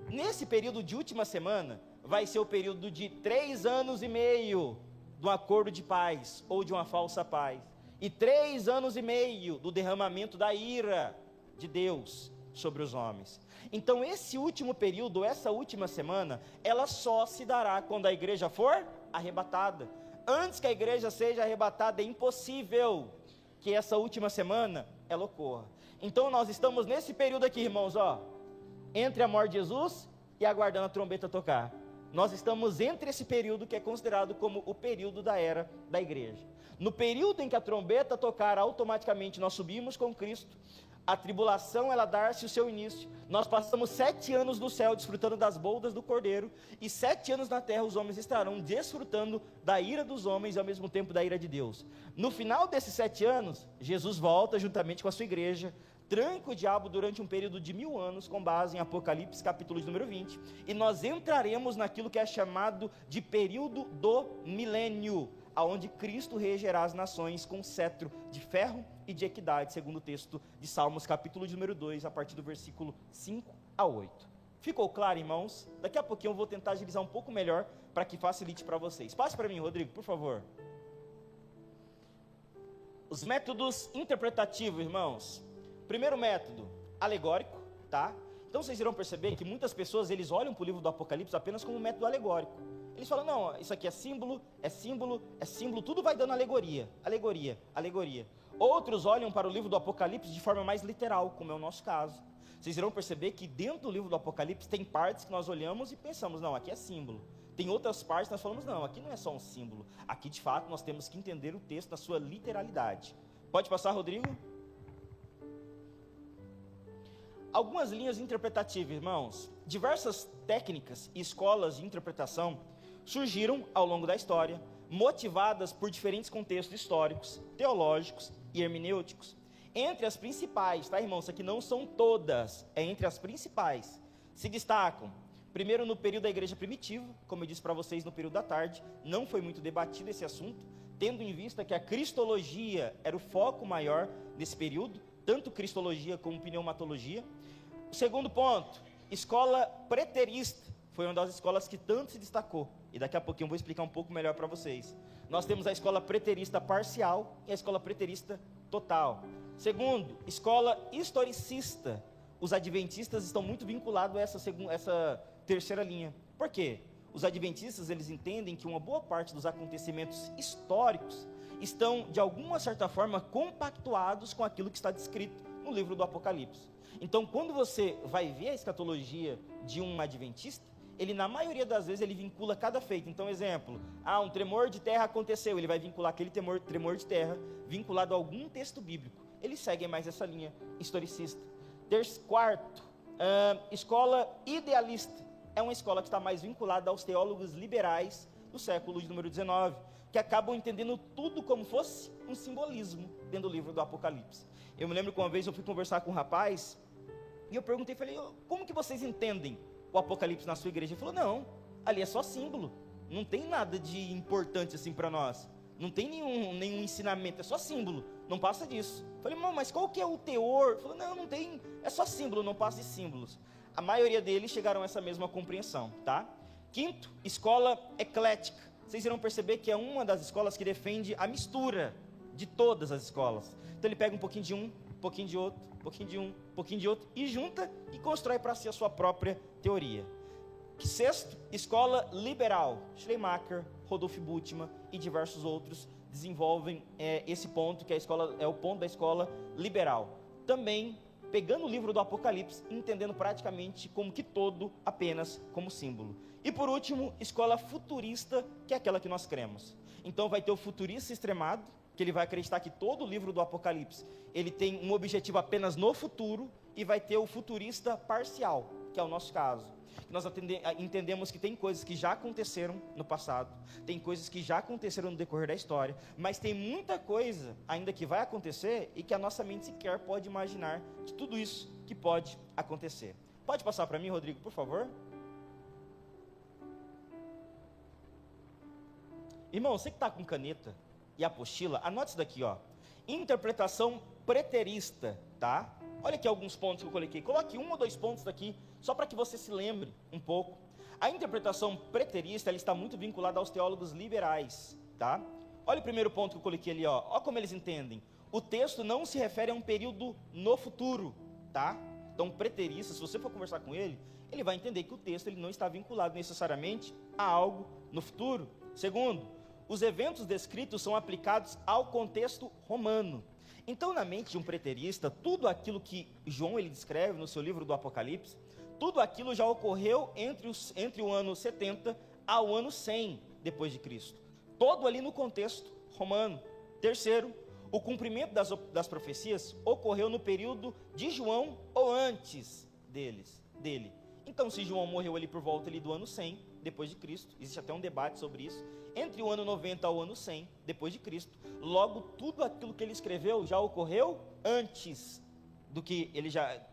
Nesse período de última semana, vai ser o período de 3 anos e meio de um acordo de paz ou de uma falsa paz. E 3 anos e meio do derramamento da ira de Deus sobre os homens. Então esse último período, essa última semana, ela só se dará quando a igreja for arrebatada. Antes que a igreja seja arrebatada, é impossível que essa última semana ela ocorra. Então nós estamos nesse período aqui, irmãos, entre a morte de Jesus e aguardando a trombeta tocar. Nós estamos entre esse período que é considerado como o período da era da igreja. No período em que a trombeta tocar, automaticamente nós subimos com Cristo. A tribulação, ela dar-se o seu início. Nós passamos 7 anos no céu, desfrutando das boldas do Cordeiro, e 7 anos na terra os homens estarão desfrutando da ira dos homens e ao mesmo tempo da ira de Deus. No final desses 7 anos, Jesus volta juntamente com a sua igreja, tranca o diabo durante um período de 1000 anos, com base em Apocalipse, capítulo de número 20, e nós entraremos naquilo que é chamado de período do milênio, aonde Cristo regerá as nações com cetro de ferro e de equidade, segundo o texto de Salmos, capítulo de número 2, a partir do versículo 5 a 8. Ficou claro, irmãos? Daqui a pouquinho eu vou tentar agilizar um pouco melhor, para que facilite para vocês. Passe para mim, Rodrigo, por favor. Os métodos interpretativos, irmãos. Primeiro método, alegórico, tá? Então vocês irão perceber que muitas pessoas, eles olham para o livro do Apocalipse apenas como um método alegórico. Eles falam, não, isso aqui é símbolo, é símbolo, é símbolo, tudo vai dando alegoria, alegoria, alegoria. Outros olham para o livro do Apocalipse de forma mais literal, como é o nosso caso. Vocês irão perceber que dentro do livro do Apocalipse tem partes que nós olhamos e pensamos, não, aqui é símbolo. Tem outras partes que nós falamos, não, aqui não é só um símbolo. Aqui, de fato, nós temos que entender o texto na sua literalidade. Pode passar, Rodrigo? Algumas linhas interpretativas, irmãos. Diversas técnicas e escolas de interpretação surgiram ao longo da história, motivadas por diferentes contextos históricos, teológicos e hermenêuticos. Entre as principais, tá, irmãos? Isso aqui não são todas, é entre as principais. Se destacam, primeiro, no período da igreja primitiva, como eu disse para vocês no período da tarde, não foi muito debatido esse assunto, tendo em vista que a cristologia era o foco maior nesse período, tanto cristologia como pneumatologia. O segundo ponto, escola preterista, foi uma das escolas que tanto se destacou, e daqui a pouquinho eu vou explicar um pouco melhor para vocês. Nós temos a escola preterista parcial e a escola preterista total. Segundo, escola historicista. Os adventistas estão muito vinculados a essa terceira linha. Por quê? Os adventistas, eles entendem que uma boa parte dos acontecimentos históricos estão, de alguma certa forma, compactuados com aquilo que está descrito no livro do Apocalipse. Então, quando você vai ver a escatologia de um adventista, ele, na maioria das vezes, ele vincula cada feito. Então, exemplo, um tremor de terra aconteceu, ele vai vincular aquele tremor de terra vinculado a algum texto bíblico. Eles seguem mais essa linha historicista. Quarto, escola idealista. É uma escola que está mais vinculada aos teólogos liberais do século de número 19, que acabam entendendo tudo como fosse um simbolismo dentro do livro do Apocalipse. Eu me lembro que uma vez eu fui conversar com um rapaz, e eu perguntei, falei, como que vocês entendem o Apocalipse na sua igreja? Ele falou, não, ali é só símbolo, não tem nada de importante assim para nós, não tem nenhum ensinamento, é só símbolo, não passa disso. Eu falei, mas qual que é o teor? Ele falou, não tem, é só símbolo, não passa de símbolos. A maioria deles chegaram a essa mesma compreensão, tá? Quinto, escola eclética. Vocês irão perceber que é uma das escolas que defende a mistura de todas as escolas. Então ele pega um pouquinho de um, um pouquinho de outro, um pouquinho de um, um pouquinho de outro, e junta e constrói para si a sua própria teoria. Sexto, escola liberal. Schleiermacher, Rodolfo Bultmann e diversos outros desenvolvem esse ponto, que é o ponto da escola liberal. Também pegando o livro do Apocalipse, entendendo praticamente como que todo, apenas como símbolo. E por último, escola futurista, que é aquela que nós cremos. Então vai ter o futurista extremado, que ele vai acreditar que todo o livro do Apocalipse, ele tem um objetivo apenas no futuro, e vai ter o futurista parcial, que é o nosso caso. Nós entendemos que tem coisas que já aconteceram no passado, tem coisas que já aconteceram no decorrer da história, mas tem muita coisa ainda que vai acontecer e que a nossa mente sequer pode imaginar de tudo isso que pode acontecer. Pode passar para mim, Rodrigo, por favor? Irmão, você que está com caneta e apostila, anote isso daqui, ó. Interpretação preterista, tá? Olha aqui alguns pontos que eu coloquei. Coloque 1 ou 2 pontos daqui, só para que você se lembre um pouco. A interpretação preterista, ela está muito vinculada aos teólogos liberais, tá? Olha o primeiro ponto que eu coloquei ali, ó. Olha como eles entendem. O texto não se refere a um período no futuro, tá? Então, preterista, se você for conversar com ele, ele vai entender que o texto ele não está vinculado necessariamente a algo no futuro. Segundo, os eventos descritos são aplicados ao contexto romano. Então, na mente de um preterista, tudo aquilo que João ele descreve no seu livro do Apocalipse, tudo aquilo já ocorreu entre o ano 70 ao ano 100 depois de Cristo. Todo ali no contexto romano. Terceiro, o cumprimento das profecias ocorreu no período de João ou antes dele. Então, se João morreu ali por volta ali do ano 100 depois de Cristo, existe até um debate sobre isso, entre o ano 90 ao ano 100 depois de Cristo, logo tudo aquilo que ele escreveu já ocorreu antes do que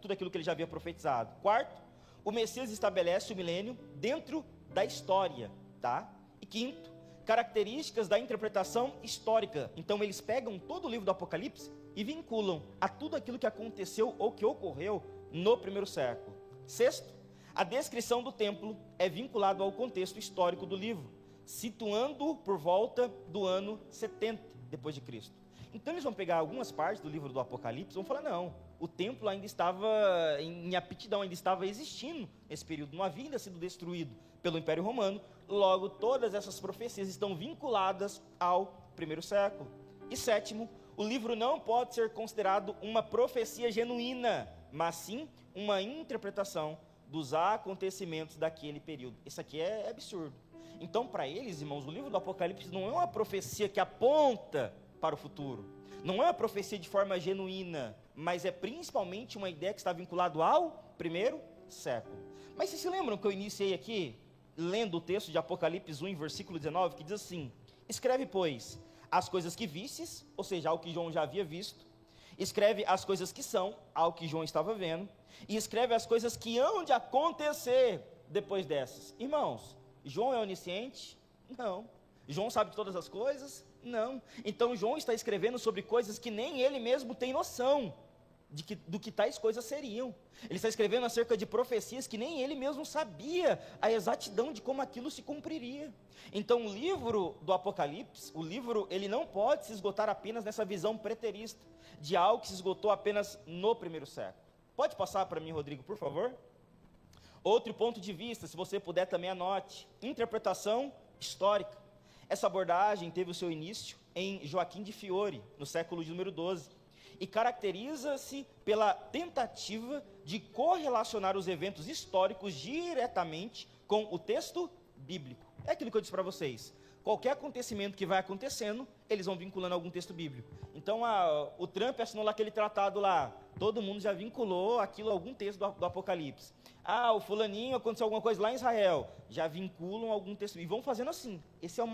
tudo aquilo que ele já havia profetizado. Quarto, o Messias estabelece o milênio dentro da história, tá? E quinto, características da interpretação histórica. Então eles pegam todo o livro do Apocalipse e vinculam a tudo aquilo que aconteceu ou que ocorreu no primeiro século. Sexto, a descrição do templo é vinculado ao contexto histórico do livro, situando por volta do ano 70 depois de Cristo. Então eles vão pegar algumas partes do livro do Apocalipse e vão falar, não, o templo ainda estava em aptidão, ainda estava existindo nesse período, não havia ainda sido destruído pelo Império Romano, logo todas essas profecias estão vinculadas ao primeiro século. E sétimo, o livro não pode ser considerado uma profecia genuína, mas sim uma interpretação dos acontecimentos daquele período. Isso aqui é absurdo. Então, para eles, irmãos, o livro do Apocalipse não é uma profecia que aponta para o futuro. Não é uma profecia de forma genuína, mas é principalmente uma ideia que está vinculada ao primeiro século. Mas vocês se lembram que eu iniciei aqui, lendo o texto de Apocalipse 1, versículo 19, que diz assim: escreve, pois, as coisas que vistes, ou seja, algo que João já havia visto, escreve as coisas que são, algo que João estava vendo, e escreve as coisas que hão de acontecer depois dessas. Irmãos, João é onisciente? Não. João sabe de todas as coisas? Não. Então João está escrevendo sobre coisas que nem ele mesmo tem noção do que tais coisas seriam. Ele está escrevendo acerca de profecias que nem ele mesmo sabia a exatidão de como aquilo se cumpriria. Então o livro do Apocalipse, ele não pode se esgotar apenas nessa visão preterista, de algo que se esgotou apenas no primeiro século. Pode passar para mim, Rodrigo, por favor? Outro ponto de vista, se você puder também anote, interpretação histórica. Essa abordagem teve o seu início em Joaquim de Fiore, no século de número 12, e caracteriza-se pela tentativa de correlacionar os eventos históricos diretamente com o texto bíblico. É aquilo que eu disse para vocês. Qualquer acontecimento que vai acontecendo, eles vão vinculando algum texto bíblico. Então, o Trump assinou lá aquele tratado lá, todo mundo já vinculou aquilo a algum texto do Apocalipse. O fulaninho, aconteceu alguma coisa lá em Israel, já vinculam algum texto, e vão fazendo assim. Esse é um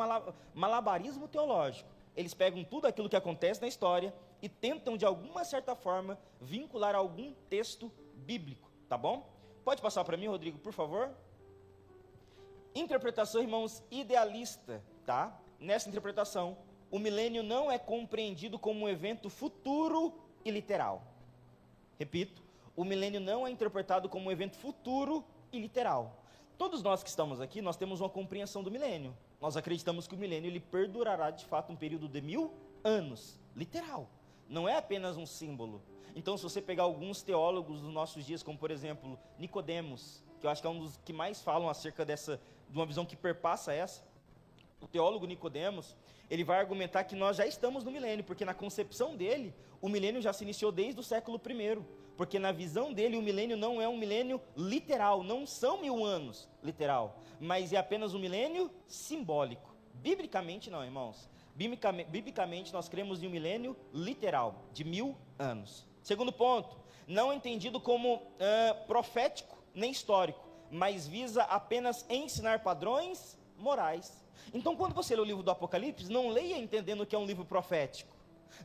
malabarismo teológico. Eles pegam tudo aquilo que acontece na história e tentam, de alguma certa forma, vincular algum texto bíblico, tá bom? Pode passar para mim, Rodrigo, por favor? Interpretação, irmãos, idealista, tá? Nessa interpretação, o milênio não é compreendido como um evento futuro e literal. Repito, o milênio não é interpretado como um evento futuro e literal. Todos nós que estamos aqui, nós temos uma compreensão do milênio. Nós acreditamos que o milênio ele perdurará de fato um período de 1000 anos, literal. Não é apenas um símbolo. Então, se você pegar alguns teólogos dos nossos dias, como por exemplo Nicodemos, que eu acho que é um dos que mais falam acerca de uma visão que perpassa essa, o teólogo Nicodemos, ele vai argumentar que nós já estamos no milênio, porque na concepção dele, o milênio já se iniciou desde o século I, porque na visão dele o milênio não é um milênio literal, não são 1000 anos literal, mas é apenas um milênio simbólico. Biblicamente não, irmãos. Biblicamente nós cremos em um milênio literal, de 1000 anos. Segundo ponto, não entendido como profético nem histórico, mas visa apenas ensinar padrões morais. Então, quando você lê o livro do Apocalipse, não leia entendendo que é um livro profético.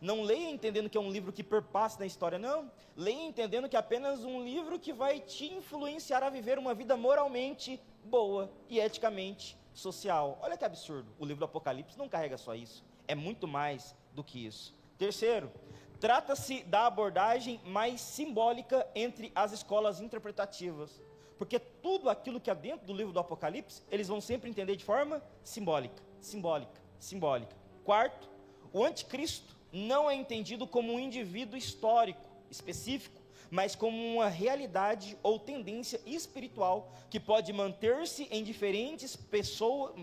Não leia entendendo que é um livro que perpassa na história, não. Leia entendendo que é apenas um livro que vai te influenciar a viver uma vida moralmente boa e eticamente social. Olha que absurdo. O livro do Apocalipse não carrega só isso. É muito mais do que isso. Terceiro, trata-se da abordagem mais simbólica entre as escolas interpretativas. Porque tudo aquilo que há dentro do livro do Apocalipse, eles vão sempre entender de forma simbólica, simbólica, simbólica. Quarto, o anticristo não é entendido como um indivíduo histórico, específico, mas como uma realidade ou tendência espiritual que pode manter-se em diferentes pessoas,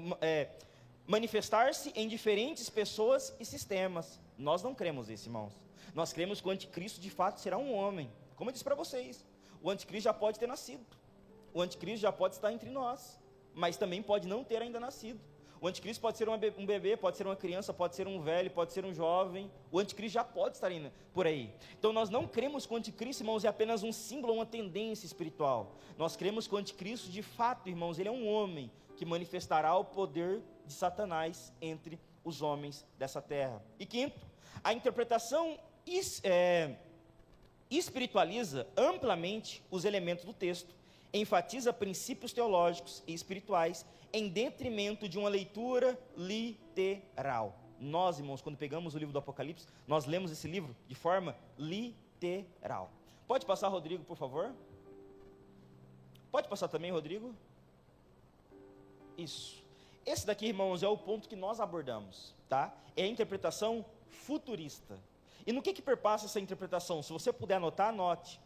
manifestar-se em diferentes pessoas e sistemas. Nós não cremos isso, irmãos. Nós cremos que o anticristo de fato será um homem. Como eu disse para vocês, o anticristo já pode ter nascido. O anticristo já pode estar entre nós, mas também pode não ter ainda nascido. O anticristo pode ser um bebê, pode ser uma criança, pode ser um velho, pode ser um jovem. O anticristo já pode estar por aí. Então nós não cremos que o anticristo, irmãos, é apenas um símbolo, uma tendência espiritual. Nós cremos que o anticristo, de fato, irmãos, ele é um homem que manifestará o poder de Satanás entre os homens dessa terra. E quinto, a interpretação espiritualiza amplamente os elementos do texto, enfatiza princípios teológicos e espirituais em detrimento de uma leitura literal. Nós, irmãos, quando pegamos o livro do Apocalipse, nós lemos esse livro de forma literal. Pode passar, Rodrigo, por favor? Pode passar também, Rodrigo? Isso. Esse daqui, irmãos, é o ponto que nós abordamos, tá? É a interpretação futurista. E no que perpassa essa interpretação? Se você puder anotar, anote.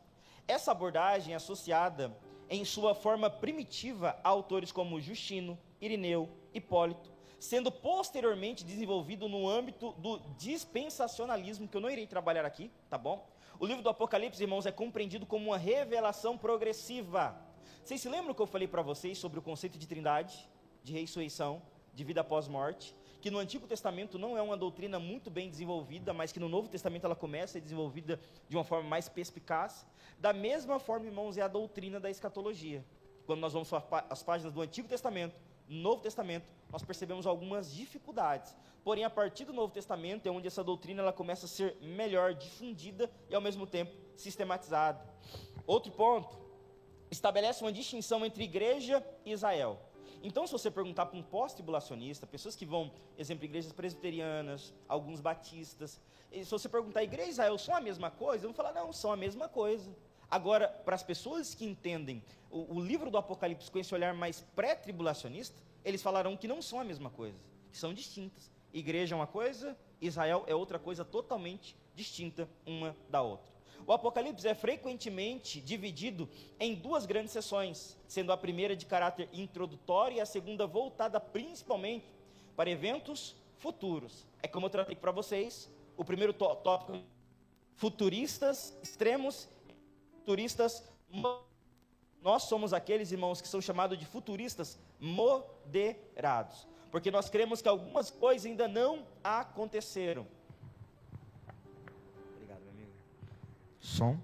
Essa abordagem é associada em sua forma primitiva a autores como Justino, Irineu, Hipólito, sendo posteriormente desenvolvido no âmbito do dispensacionalismo, que eu não irei trabalhar aqui, tá bom? O livro do Apocalipse, irmãos, é compreendido como uma revelação progressiva. Vocês se lembram que eu falei para vocês sobre o conceito de trindade, de ressurreição, de vida após morte, que no Antigo Testamento não é uma doutrina muito bem desenvolvida, mas que no Novo Testamento ela começa a ser desenvolvida de uma forma mais perspicaz. Da mesma forma, irmãos, é a doutrina da escatologia. Quando nós vamos para as páginas do Antigo Testamento, Novo Testamento, nós percebemos algumas dificuldades. Porém, a partir do Novo Testamento é onde essa doutrina ela começa a ser melhor difundida e, ao mesmo tempo, sistematizada. Outro ponto, estabelece uma distinção entre igreja e Israel. Então, se você perguntar para um pós-tribulacionista, pessoas que vão, exemplo, igrejas presbiterianas, alguns batistas, e se você perguntar, igreja e Israel são a mesma coisa? Eles vão falar, não, são a mesma coisa. Agora, para as pessoas que entendem o livro do Apocalipse com esse olhar mais pré-tribulacionista, eles falarão que não são a mesma coisa, que são distintas. Igreja é uma coisa, Israel é outra coisa totalmente distinta uma da outra. O Apocalipse é frequentemente dividido em duas grandes seções, sendo a primeira de caráter introdutório e a segunda voltada principalmente para eventos futuros. É como eu tratei para vocês, o primeiro tópico, futuristas extremos, futuristas. Nós somos aqueles, irmãos, que são chamados de futuristas moderados, porque nós cremos que algumas coisas ainda não aconteceram. Som.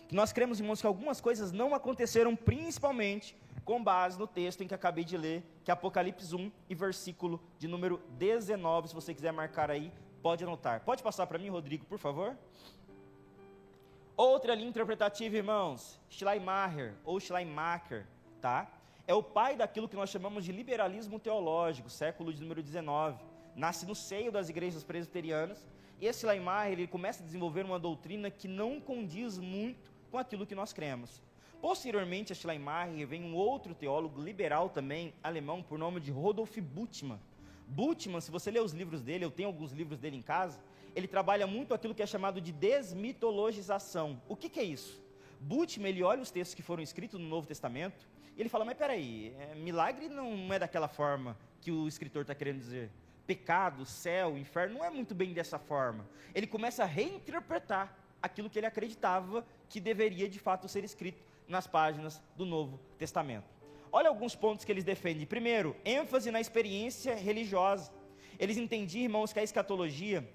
Que nós cremos, irmãos, que algumas coisas não aconteceram, principalmente com base no texto em que acabei de ler, que é Apocalipse 1 e versículo de número 19, se você quiser marcar aí, pode anotar. Pode passar para mim, Rodrigo, por favor? Outra linha interpretativa, irmãos, Schleiermacher, ou Schleiermacher, tá? É o pai daquilo que nós chamamos de liberalismo teológico, século de número 19, nasce no seio das igrejas presbiterianas. E esse Schleiermacher, ele começa a desenvolver uma doutrina que não condiz muito com aquilo que nós cremos. Posteriormente a Schleiermacher vem um outro teólogo liberal também, alemão, por nome de Rudolf Bultmann. Bultmann, se você ler os livros dele, eu tenho alguns livros dele em casa, ele trabalha muito aquilo que é chamado de desmitologização. O que é isso? Bultmann, ele olha os textos que foram escritos no Novo Testamento, e ele fala, mas peraí, milagre não é daquela forma que o escritor está querendo dizer. Pecado, céu, inferno, não é muito bem dessa forma. Ele começa a reinterpretar aquilo que ele acreditava que deveria de fato ser escrito nas páginas do Novo Testamento. Olha alguns pontos que eles defendem. Primeiro, ênfase na experiência religiosa. Eles entendiam, irmãos, que a escatologia,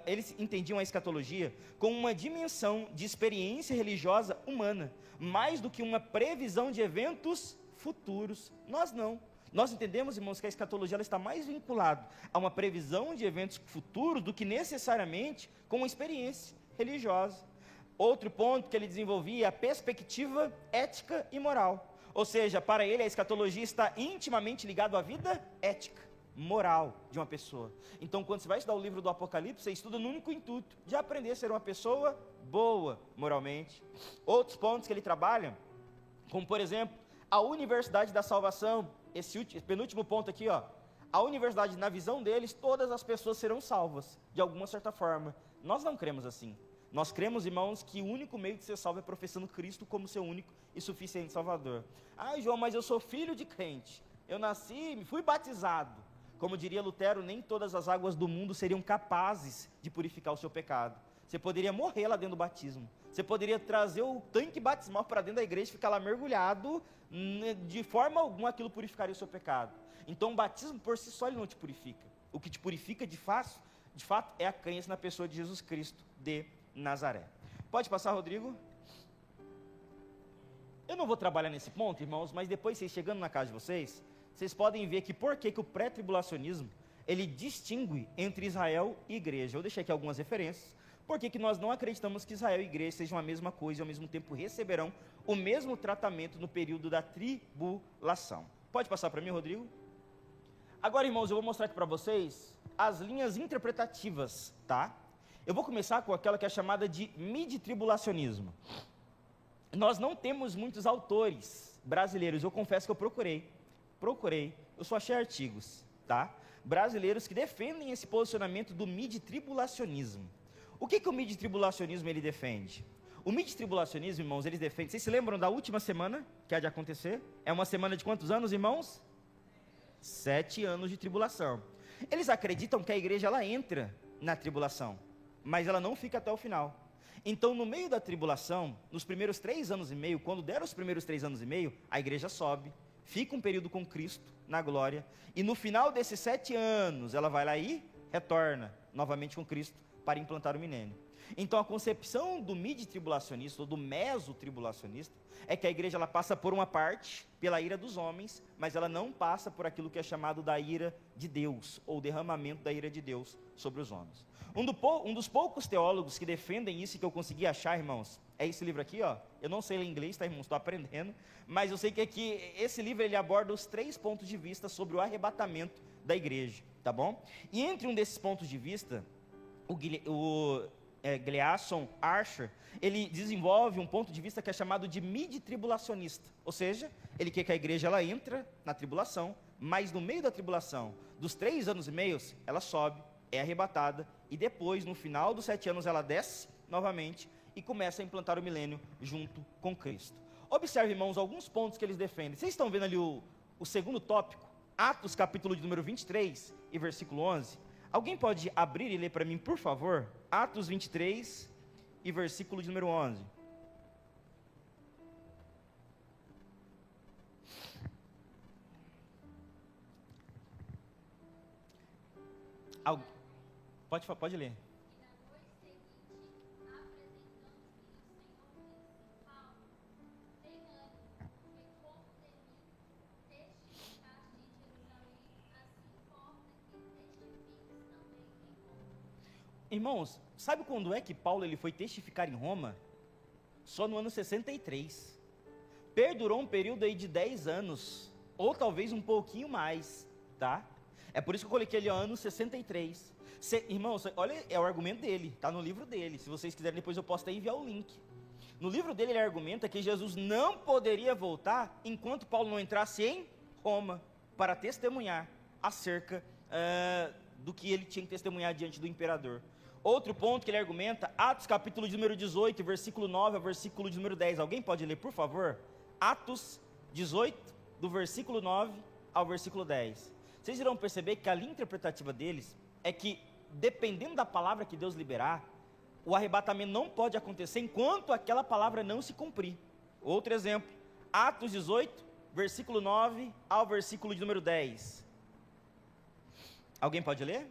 eles entendiam a escatologia como uma dimensão de experiência religiosa humana, mais do que uma previsão de eventos futuros. Nós não. Nós entendemos, irmãos, que a escatologia ela está mais vinculada a uma previsão de eventos futuros do que necessariamente com uma experiência religiosa. Outro ponto que ele desenvolvia é a perspectiva ética e moral. Ou seja, para ele a escatologia está intimamente ligada à vida ética, moral de uma pessoa. Então, quando você vai estudar o livro do Apocalipse, você estuda no único intuito de aprender a ser uma pessoa boa moralmente. Outros pontos que ele trabalha, como por exemplo, a universidade da salvação. Esse penúltimo ponto aqui, ó, A universidade, na visão deles, todas as pessoas serão salvas, de alguma certa forma. Nós não cremos assim. Nós cremos, irmãos, que o único meio de ser salvo é professando Cristo como seu único e suficiente Salvador. Ah, João, mas eu sou filho de crente. Eu nasci, fui batizado. Como diria Lutero, nem todas as águas do mundo seriam capazes de purificar o seu pecado. Você poderia morrer lá dentro do batismo. Você poderia trazer o tanque batismal para dentro da igreja e ficar lá mergulhado. De forma alguma aquilo purificaria o seu pecado. Então o batismo por si só ele não te purifica. O que te purifica de fato é a crença na pessoa de Jesus Cristo de Nazaré. Pode passar, Rodrigo? Eu não vou trabalhar nesse ponto, irmãos, mas depois vocês chegando na casa de vocês, vocês podem ver que por que o pré-tribulacionismo, ele distingue entre Israel e igreja. Eu deixei aqui algumas referências. Por que nós não acreditamos que Israel e igreja sejam a mesma coisa e ao mesmo tempo receberão o mesmo tratamento no período da tribulação? Pode passar para mim, Rodrigo? Agora, irmãos, eu vou mostrar aqui para vocês as linhas interpretativas, tá? Eu vou começar com aquela que é chamada de mid-tribulacionismo. Nós não temos muitos autores brasileiros, eu confesso que eu procurei, eu só achei artigos, tá? Brasileiros que defendem esse posicionamento do mid-tribulacionismo. O que o mid-tribulacionismo ele defende? O mid-tribulacionismo, irmãos, eles defendem, vocês se lembram da última semana que há de acontecer? É uma semana de quantos anos, irmãos? 7 anos de tribulação. Eles acreditam que a igreja ela entra na tribulação, mas ela não fica até o final. Então, no meio da tribulação, nos primeiros 3 anos e meio, quando der os primeiros 3 anos e meio, a igreja sobe, fica um período com Cristo na glória, e no final desses 7 anos, ela vai lá e retorna novamente com Cristo para implantar o milênio. Então, a concepção do mid-tribulacionista, ou do meso-tribulacionista, é que a igreja ela passa por uma parte, pela ira dos homens, mas ela não passa por aquilo que é chamado da ira de Deus, ou derramamento da ira de Deus sobre os homens. Um dos poucos teólogos que defendem isso, que eu consegui achar, irmãos, é esse livro aqui, ó. Eu não sei ler inglês, tá, irmãos? Estou aprendendo, mas eu sei que aqui, esse livro, ele aborda os 3 pontos de vista sobre o arrebatamento da igreja, tá bom? E entre um desses pontos de vista, Gleason Archer, ele desenvolve um ponto de vista que é chamado de mid-tribulacionista, ou seja, ele quer que a igreja ela entra na tribulação, mas no meio da tribulação, dos 3 anos e meio, ela sobe, é arrebatada, e depois, no final dos 7 anos, ela desce novamente e começa a implantar o milênio junto com Cristo. Observe, irmãos, alguns pontos que eles defendem. Vocês estão vendo ali o segundo tópico? Atos, capítulo de número 23 e versículo 11. Alguém pode abrir e ler para mim, por favor? Atos 23 e versículo de número 11. Pode ler. Irmãos, sabe quando é que Paulo ele foi testificar em Roma? Só no ano 63. Perdurou um período aí de 10 anos, ou talvez um pouquinho mais, tá? É por isso que eu coloquei ali o ano 63. Irmãos, olha, é o argumento dele, está no livro dele. Se vocês quiserem, depois eu posso até enviar o link. No livro dele, ele argumenta que Jesus não poderia voltar enquanto Paulo não entrasse em Roma para testemunhar acerca do que ele tinha que testemunhar diante do imperador. Outro ponto que ele argumenta, Atos capítulo de número 18, versículo 9 ao versículo de número 10. Alguém pode ler, por favor? Atos 18, do versículo 9 ao versículo 10. Vocês irão perceber que a linha interpretativa deles é que, dependendo da palavra que Deus liberar, o arrebatamento não pode acontecer enquanto aquela palavra não se cumprir. Outro exemplo, Atos 18, versículo 9 ao versículo de número 10. Alguém pode ler?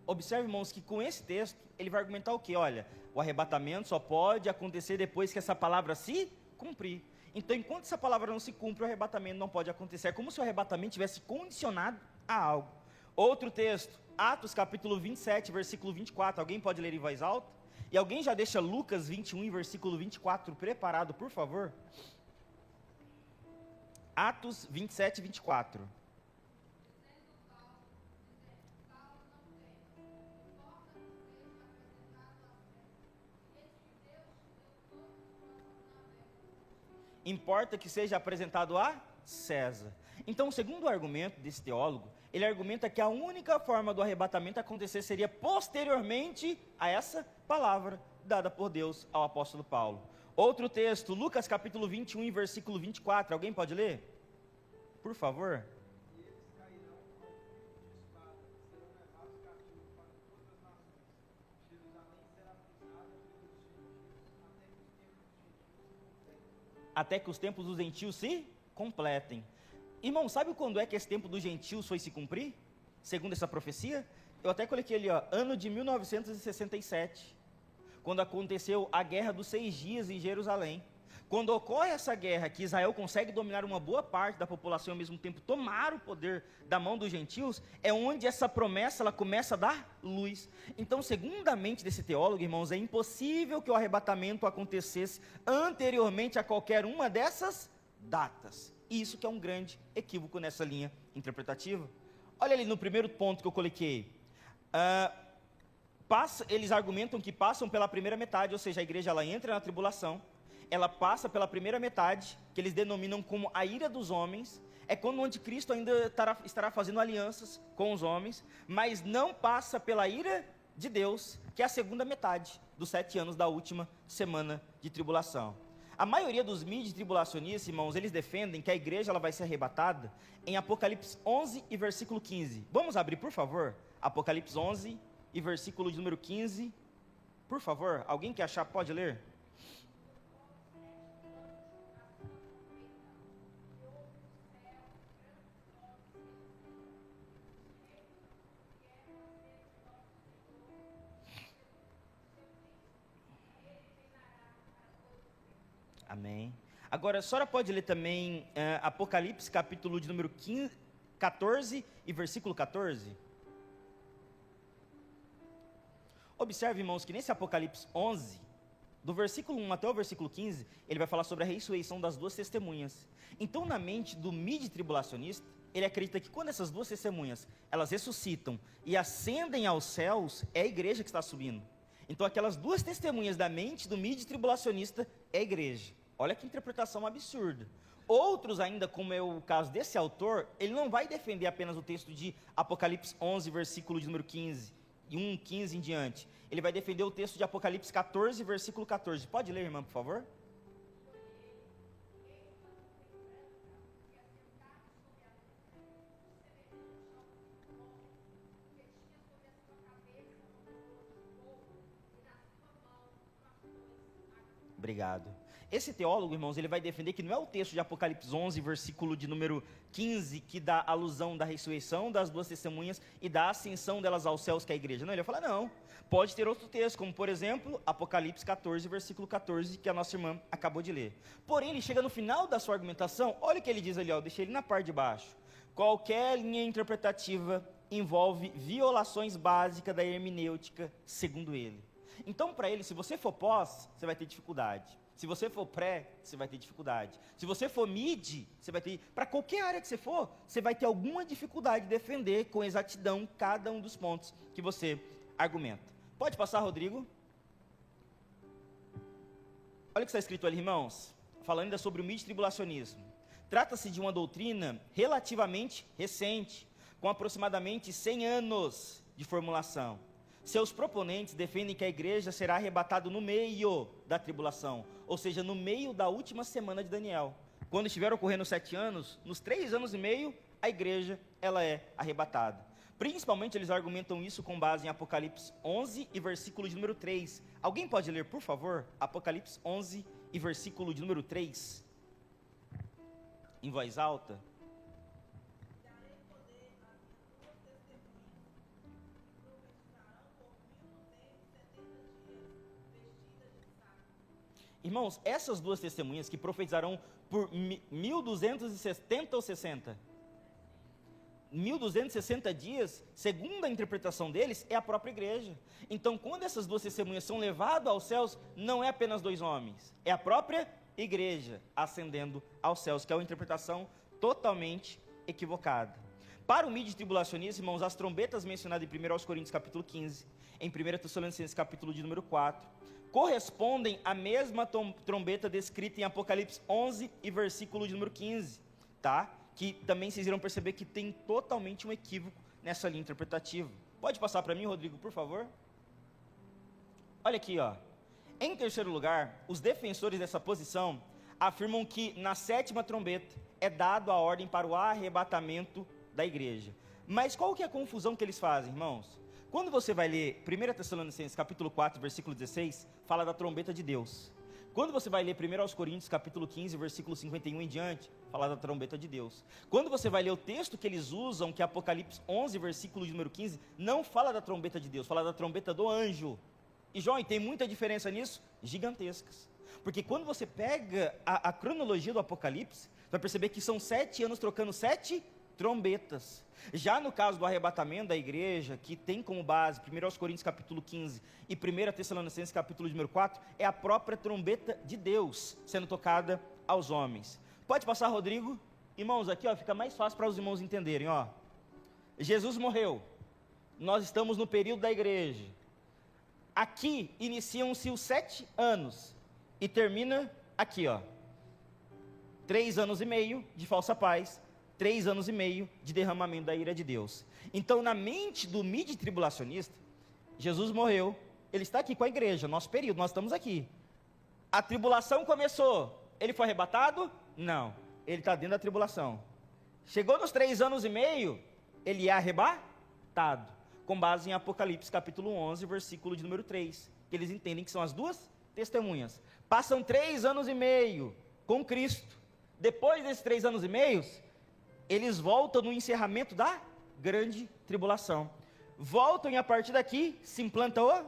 Observe, irmãos, que com esse texto, ele vai argumentar o quê? Olha, o arrebatamento só pode acontecer depois que essa palavra se cumprir. Então, enquanto essa palavra não se cumpre, o arrebatamento não pode acontecer. É como se o arrebatamento tivesse condicionado a algo. Outro texto, Atos capítulo 27, versículo 24. Alguém pode ler em voz alta? E alguém já deixa Lucas 21, versículo 24 preparado, por favor? Atos 27 e 24. Importa que seja apresentado a César. Então, segundo o argumento desse teólogo, ele argumenta que a única forma do arrebatamento acontecer seria posteriormente a essa palavra dada por Deus ao apóstolo Paulo. Outro texto, Lucas capítulo 21, versículo 24. Alguém pode ler? Por favor. Até que os tempos dos gentios se completem. Irmão, sabe quando é que esse tempo dos gentios foi se cumprir? Segundo essa profecia? Eu até coloquei ali, ano de 1967. Quando aconteceu a Guerra dos 6 Dias em Jerusalém. Quando ocorre essa guerra, que Israel consegue dominar uma boa parte da população e ao mesmo tempo tomar o poder da mão dos gentios, é onde essa promessa ela começa a dar luz. Então, segundo a mente desse teólogo, irmãos, é impossível que o arrebatamento acontecesse anteriormente a qualquer uma dessas datas. Isso que é um grande equívoco nessa linha interpretativa. Olha ali no primeiro ponto que eu coloquei. Eles argumentam que passam pela primeira metade, ou seja, a igreja ela entra na tribulação, ela passa pela primeira metade, que eles denominam como a ira dos homens, é quando o anticristo ainda estará fazendo alianças com os homens, mas não passa pela ira de Deus, que é a segunda metade dos 7 anos da última semana de tribulação. A maioria dos midi-tribulacionistas, irmãos, eles defendem que a igreja ela vai ser arrebatada em Apocalipse 11 e versículo 15. Vamos abrir, por favor, Apocalipse 11 e versículo de número 15. Por favor, alguém que achar pode ler? Amém. Agora, a senhora pode ler também Apocalipse, capítulo de número 14 e versículo 14? Observe, irmãos, que nesse Apocalipse 11, do versículo 1 até o versículo 15, ele vai falar sobre a ressurreição das 2 testemunhas. Então, na mente do midi-tribulacionista, ele acredita que quando essas 2 testemunhas, elas ressuscitam e ascendem aos céus, é a igreja que está subindo. Então, aquelas 2 testemunhas da mente do midi-tribulacionista é a igreja. Olha que interpretação absurda. Outros ainda, como é o caso desse autor, ele não vai defender apenas o texto de Apocalipse 11, versículo de número 15, e 1, 15 em diante. Ele vai defender o texto de Apocalipse 14, versículo 14. Pode ler, irmã, por favor? Obrigado. Esse teólogo, irmãos, ele vai defender que não é o texto de Apocalipse 11, versículo de número 15, que dá alusão da ressurreição das 2 testemunhas e da ascensão delas aos céus, que é a igreja. Não, ele vai falar, não, pode ter outro texto, como por exemplo, Apocalipse 14, versículo 14, que a nossa irmã acabou de ler. Porém, ele chega no final da sua argumentação, olha o que ele diz ali, deixei ele na parte de baixo. Qualquer linha interpretativa envolve violações básicas da hermenêutica, segundo ele. Então, para ele, se você for pós, você vai ter dificuldade. Se você for pré, você vai ter dificuldade. Se você for mid, você vai ter... Para qualquer área que você for, você vai ter alguma dificuldade de defender com exatidão cada um dos pontos que você argumenta. Pode passar, Rodrigo? Olha o que está escrito ali, irmãos. Falando ainda sobre o mid-tribulacionismo. Trata-se de uma doutrina relativamente recente, com aproximadamente 100 anos de formulação. Seus proponentes defendem que a igreja será arrebatada no meio da tribulação, ou seja, no meio da última semana de Daniel. Quando estiver ocorrendo 7 anos, nos 3 anos e meio, a igreja ela é arrebatada. Principalmente eles argumentam isso com base em Apocalipse 11 e versículo de número 3. Alguém pode ler, por favor, Apocalipse 11 e versículo de número 3? Em voz alta. Irmãos, essas 2 testemunhas que profetizarão por 1270 ou 60? 1260 dias, segundo a interpretação deles, é a própria igreja. Então, quando essas 2 testemunhas são levadas aos céus, não é apenas 2 homens, é a própria igreja ascendendo aos céus, que é a interpretação totalmente equivocada. Para o midi-tribulacionista, irmãos, as trombetas mencionadas em 1 Coríntios capítulo 15, em 1 Tessalonicenses capítulo de número 4, correspondem à mesma trombeta descrita em Apocalipse 11 e versículo de número 15, tá? Que também vocês irão perceber que tem totalmente um equívoco nessa linha interpretativa. Pode passar para mim, Rodrigo, por favor? Olha aqui, ó. Em terceiro lugar, os defensores dessa posição afirmam que na sétima trombeta é dado a ordem para o arrebatamento da igreja. Mas qual que é a confusão que eles fazem, irmãos? Quando você vai ler 1 Tessalonicenses capítulo 4, versículo 16, fala da trombeta de Deus. Quando você vai ler 1 Coríntios capítulo 15, versículo 51 em diante, fala da trombeta de Deus. Quando você vai ler o texto que eles usam, que é Apocalipse 11, versículo de número 15, não fala da trombeta de Deus, fala da trombeta do anjo. E, João, tem muita diferença nisso? Gigantescas. Porque quando você pega a cronologia do Apocalipse, vai perceber que são 7 anos trocando 7 trombetas. Já no caso do arrebatamento da igreja, que tem como base 1 Coríntios capítulo 15 e 1 Tessalonicenses capítulo número 4, é a própria trombeta de Deus sendo tocada aos homens. Pode passar, Rodrigo? Irmãos, aqui ó, fica mais fácil para os irmãos entenderem. Ó. Jesus morreu, nós estamos no período da igreja. Aqui iniciam-se os 7 anos e termina aqui, ó. 3 anos e meio de falsa paz, 3 anos e meio de derramamento da ira de Deus. Então, na mente do midi-tribulacionista, Jesus morreu, ele está aqui com a igreja, nosso período, nós estamos aqui. A tribulação começou, ele foi arrebatado? Não, ele está dentro da tribulação. Chegou nos 3 anos e meio, ele é arrebatado, com base em Apocalipse capítulo 11, versículo de número 3, que eles entendem que são as duas testemunhas. Passam 3 anos e meio com Cristo. Depois desses 3 anos e meio, eles voltam no encerramento da grande tribulação. Voltam e a partir daqui se implanta o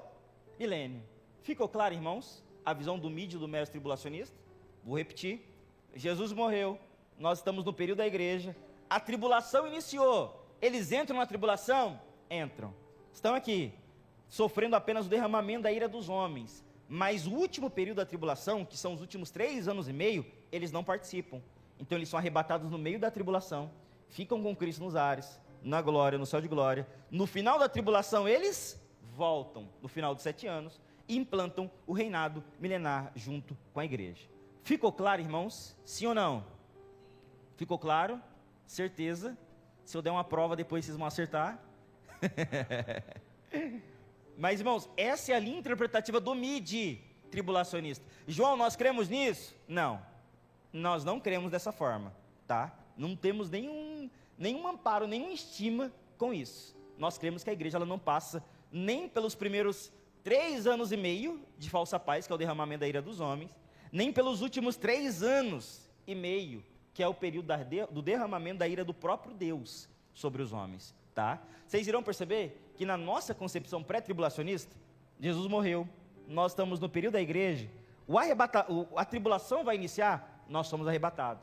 milênio. Ficou claro, irmãos, a visão do mídio do mestre tribulacionista? Vou repetir. Jesus morreu, nós estamos no período da igreja, a tribulação iniciou, eles entram na tribulação? Entram. Estão aqui, sofrendo apenas o derramamento da ira dos homens. Mas o último período da tribulação, que são os últimos 3 anos e meio, eles não participam. Então eles são arrebatados no meio da tribulação, ficam com Cristo nos ares, na glória, no céu de glória. No final da tribulação eles voltam, no final dos 7 anos, e implantam o reinado milenar junto com a igreja. Ficou claro, irmãos? Sim ou não? Ficou claro? Certeza? Se eu der uma prova depois vocês vão acertar. Mas, irmãos, essa é a linha interpretativa do midi-tribulacionista. João, nós cremos nisso? Não. Nós não cremos dessa forma, tá? Não temos nenhum amparo, nenhuma estima com isso. Nós cremos que a igreja ela não passa nem pelos primeiros 3 anos e meio de falsa paz, que é o derramamento da ira dos homens, nem pelos últimos 3 anos e meio, que é o período do derramamento da ira do próprio Deus sobre os homens, tá? Vocês irão perceber que na nossa concepção pré-tribulacionista, Jesus morreu, nós estamos no período da igreja, a tribulação vai iniciar, nós somos arrebatados.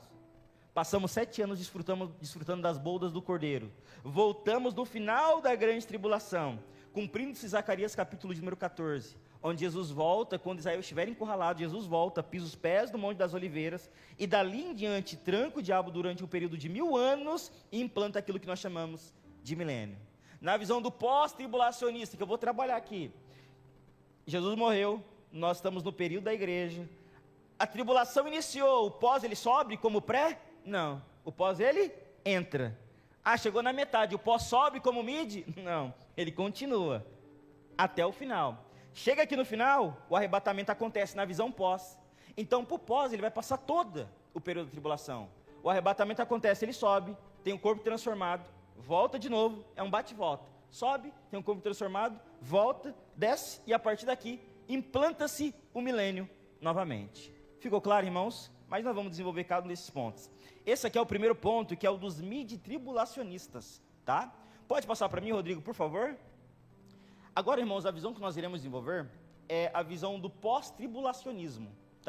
Passamos 7 anos desfrutando das boldas do Cordeiro. Voltamos no final da grande tribulação, cumprindo-se Zacarias capítulo de número 14, onde Jesus volta, quando Israel estiver encurralado, Jesus volta, pisa os pés do Monte das Oliveiras, e dali em diante tranca o diabo durante um período de 1000 anos, e implanta aquilo que nós chamamos de milênio. Na visão do pós-tribulacionista, que eu vou trabalhar aqui, Jesus morreu, nós estamos no período da igreja, a tribulação iniciou, o pós ele sobe como pré? Não, o pós ele entra. Ah, chegou na metade, o pós sobe como mid? Não, ele continua até o final. Chega aqui no final, o arrebatamento acontece na visão pós. Então, para o pós, ele vai passar todo o período da tribulação. O arrebatamento acontece, ele sobe, tem o corpo transformado, volta de novo, é um bate-volta. Sobe, tem um corpo transformado, volta, desce, e a partir daqui, implanta-se o milênio novamente. Ficou claro, irmãos? Mas nós vamos desenvolver cada um desses pontos. Esse aqui é o primeiro ponto, que é o dos midi-tribulacionistas, tá? Pode passar para mim, Rodrigo, por favor? Agora, irmãos, a visão que nós iremos desenvolver é a visão do pós-tribulacionismo,